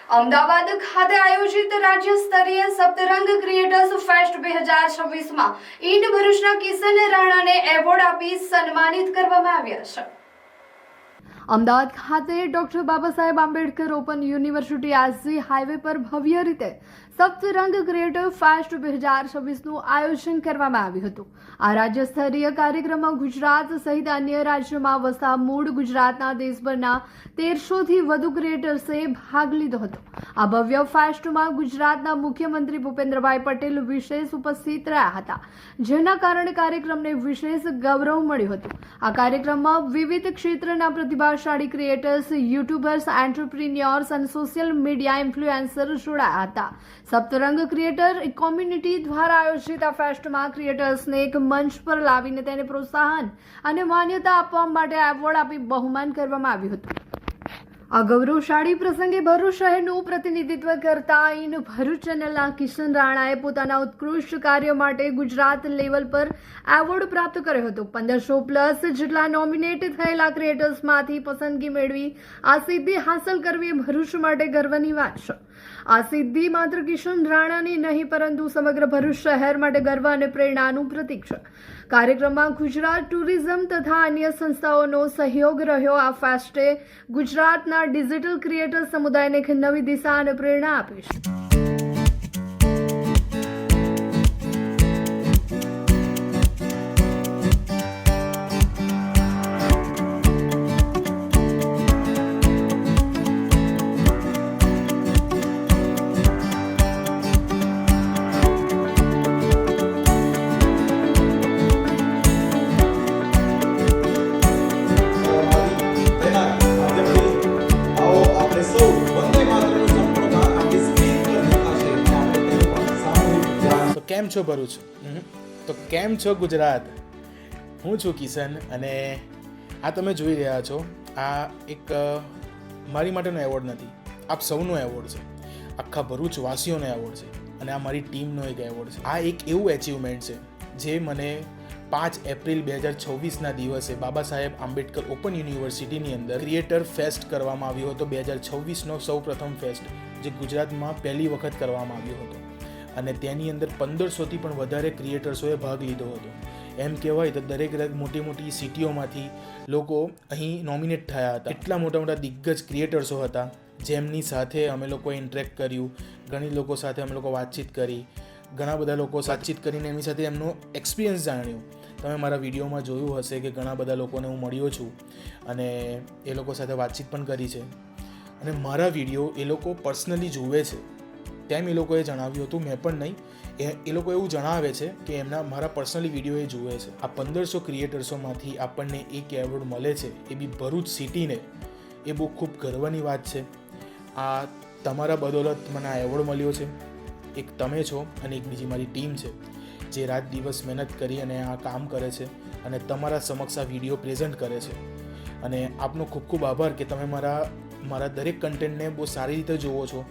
અમદાવાદ ખાતે આયોજિત રાજ્ય સ્તરીય સપ્તરંગ ક્રિએટર્સ ફેસ્ટ 2026માં ઇન્ડ ભરૂચના કિશન રાણાને એવોર્ડ આપી સન્માનિત કરવામાં આવ્યા છે. અમદાવાદ ખાતે doctor Baba Saheb Ambedkar open university RC highway પર ભવ્ય રીતે સપ્તરંગ ક્રિએટર ફેસ્ટ 2026નું આયોજન કરવામાં આવ્યું હતું. આ રાજ્ય સ્તરીય કાર્યક્રમમાં ગુજરાત સહિત અન્ય રાજ્યોમાં વસતા મૂળ ગુજરાતના દેશભરના 1300થી વધુ ક્રિએટર્સે ભાગ લીધો હતો. આ ભવ્ય ફેસ્ટમાં ગુજરાતના મુખ્યમંત્રી ભૂપેન્દ્રભાઈ પટેલ વિશેષ ઉપસ્થિત રહ્યા હતા, જેના કારણે કાર્યક્રમને વિશેષ ગૌરવ મળ્યું હતું. આ કાર્યક્રમમાં વિવિધ ક્ષેત્રના પ્રતિભાશાળી ક્રિએટર્સ, યુટ્યુબર્સ, એન્ટરપ્રિન્યોર્સ અને સોશિયલ મીડિયા ઇન્ફ્લુએન્સર જોડાયા હતા. સપ્તરંગ ક્રિએટર કોમ્યુનિટી દ્વારા આયોજિત આ ફેસ્ટમાં ક્રિએટર્સને એક મંચ પર લાવીને તેને પ્રોત્સાહન અને માન્યતા આપવા માટે એવોર્ડ આપી બહુમાન કરવામાં આવ્યું હતું. આ ગૌરવશાળી પ્રસંગે ભરૂચ શહેરનું પ્રતિનિધિત્વ કરતા ઇન્ડ ભરૂચ ચેનલના કિશન રાણાએ પોતાના ઉત્કૃષ્ટ કાર્ય માટે ગુજરાત લેવલ પર એવોર્ડ પ્રાપ્ત કર્યો હતો. 1500+ જેટલા નોમિનેટ થયેલા ક્રિએટર્સમાંથી પસંદગી મેળવી આ સિદ્ધિ હાંસલ કરવી એ ભરૂચ માટે ગર્વની વાત છે. આ સિદ્ધિ માત્ર કિશન રાણાની નહીં પરંતુ સમગ્ર ભરૂચ શહેર માટે ગર્વ અને પ્રેરણાનું પ્રતીક છે. કાર્યક્રમમાં ગુજરાત ટુરિઝમ તથા અન્ય સંસ્થાઓનો સહયોગ રહ્યો. આ ફેસ્ટે ગુજરાતના ડિજિટલ ક્રિએટર સમુદાયને એક નવી દિશા અને પ્રેરણા આપી છે. કેમ છો ભરૂચ? તો કેમ છો ગુજરાત? હું છું કિશન અને આ તમે જોઈ રહ્યા છો આ એક મારી માટેનો એવોર્ડ નથી, આપ સૌનો એવોર્ડ છે, આખા ભરૂચવાસીઓનો એવોર્ડ છે અને આ મારી ટીમનો એક એવોર્ડ છે. આ એક એવું એચિવમેન્ટ છે જે મને 5 એપ્રિલ 2026ના દિવસે બાબા સાહેબ આંબેડકર ઓપન યુનિવર્સિટીની અંદર ક્રિએટર ફેસ્ટ કરવામાં આવ્યો હતો. 2026નો સૌ પ્રથમ ફેસ્ટ જે ગુજરાતમાં પહેલી વખત કરવામાં આવ્યો હતો અને તેની અંદર 1500થી પણ વધારે ક્રિએટર્સોએ ભાગ લીધો હતો. એમ કહેવાય તો દરેક મોટી મોટી સિટીઓમાંથી લોકો અહીં નોમિનેટ થયા હતા. એટલા મોટા મોટા દિગ્ગજ ક્રિએટર્સો હતા જેમની સાથે અમે લોકોએ ઇન્ટરેક્ટ કર્યું, ઘણી લોકો સાથે અમે લોકો વાતચીત કરી, ઘણા બધા લોકો વાતચીત કરીને એમની સાથે એમનો એક્સપિરિયન્સ જાણ્યો. તમે મારા વિડીયોમાં જોયું હશે કે ઘણા બધા લોકોને હું મળ્યો છું અને એ લોકો સાથે વાતચીત પણ કરી છે અને મારા વિડીયો એ લોકો પર્સનલી જુએ છે તેમ એ લોકોએ જણાવ્યું હતું. મેં પણ નહીં, એ લોકો એવું જણાવે છે કે એમના મારા પર્સનલી વિડીયો એ જુએ છે. આ 1500 ક્રિએટર્સોમાંથી આપણને એક એવોર્ડ મળે છે, એ બી ભરૂચ સિટીને, એ બહુ ખૂબ ગર્વની વાત છે. આ તમારા બદોલત મને આ એવોર્ડ મળ્યો છે. એક તમે છો અને એક બીજી મારી ટીમ છે જે રાત દિવસ મહેનત કરી અને આ કામ કરે છે અને તમારા સમક્ષ આ વિડીયો પ્રેઝન્ટ કરે છે. અને આપનો ખૂબ ખૂબ આભાર કે તમે મારા દરેક કન્ટેન્ટને બહુ સારી રીતે જુઓ છો.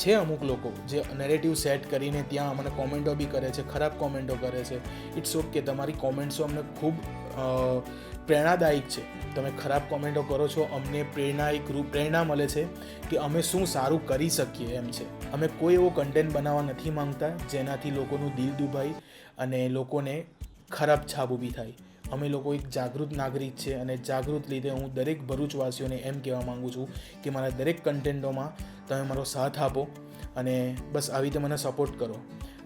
છે અમુક લોકો જે નેરેટિવ સેટ કરીને ત્યાં મને કોમેન્ટો બી કરે છે, ખરાબ કોમેન્ટો કરે છે. ઇટ્સ ઓકે, તમારી કોમેન્ટ્સો અમને ખૂબ પ્રેરણાદાયક છે. તમે ખરાબ કોમેન્ટો કરો છો, અમને પ્રેરણા મળે છે કે અમે શું સારું કરી શકીએ એમ છે. અમે કોઈ એવો કન્ટેન્ટ બનાવવા નથી માંગતા જેનાથી લોકોનું દિલ દુભાય અને લોકોને ખરાબ છાપ ઊભી થાય. અમે લોકો એક જાગૃત નાગરિક છે અને જાગૃત લીધે હું દરેક ભરૂચવાસીઓને એમ કહેવા માગું છું કે મારા દરેક કન્ટેન્ટોમાં તમે મારો સાથ આપો અને બસ આવી રીતે મને સપોર્ટ કરો.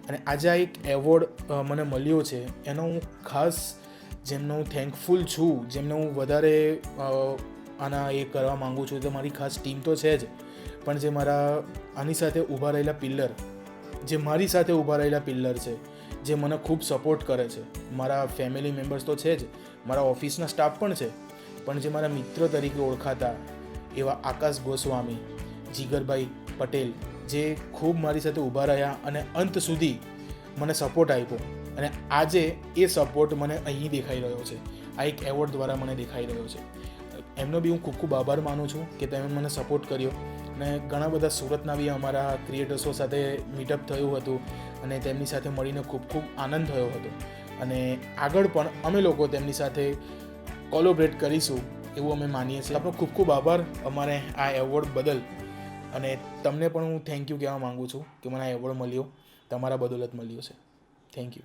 અને આજે આ એક એવોર્ડ મને મળ્યો છે એનો હું ખાસ જેમનો હું થેન્કફુલ છું, જેમને હું વધારે આના એ કરવા માગું છું, તો મારી ખાસ ટીમ તો છે જ, પણ જે મારા આની સાથે ઊભા રહેલા પિલ્લર, જે મારી સાથે ઊભા રહેલા પિલ્લર છે, જે મને ખૂબ સપોર્ટ કરે છે. મારા ફેમિલી મેમ્બર્સ તો છે જ, મારા ઓફિસના સ્ટાફ પણ છે, પણ જે મારા મિત્ર તરીકે ઓળખાતા એવા આકાશ ગોસ્વામી, જીગરભાઈ પટેલ, જે ખૂબ મારી સાથે ઊભા રહ્યા અને અંત સુધી મને સપોર્ટ આપ્યો. અને આજે એ સપોર્ટ મને અહીં દેખાઈ રહ્યો છે, આ એક એવોર્ડ દ્વારા મને દેખાઈ રહ્યો છે. એમનો બી હું ખૂબ ખૂબ આભાર માનું છું કે તમે મને સપોર્ટ કર્યો. અને ઘણા બધા સુરતના બી અમારા ક્રિએટર્સો સાથે મીટઅપ થયું હતું અને તેમની સાથે મળીને ખૂબ ખૂબ આનંદ થયો હતો અને આગળ પણ અમે લોકો તેમની સાથે કોલોબરેટ કરીશું એવું અમે માનીએ છીએ. આપણો ખૂબ ખૂબ આભાર અમારે આ એવોર્ડ બદલ અને તમને પણ હું થેન્ક યુ કહેવા માગું છું કે મને આ એવોર્ડ મળ્યો, તમારા બદોલત મળ્યો છે. Thank you.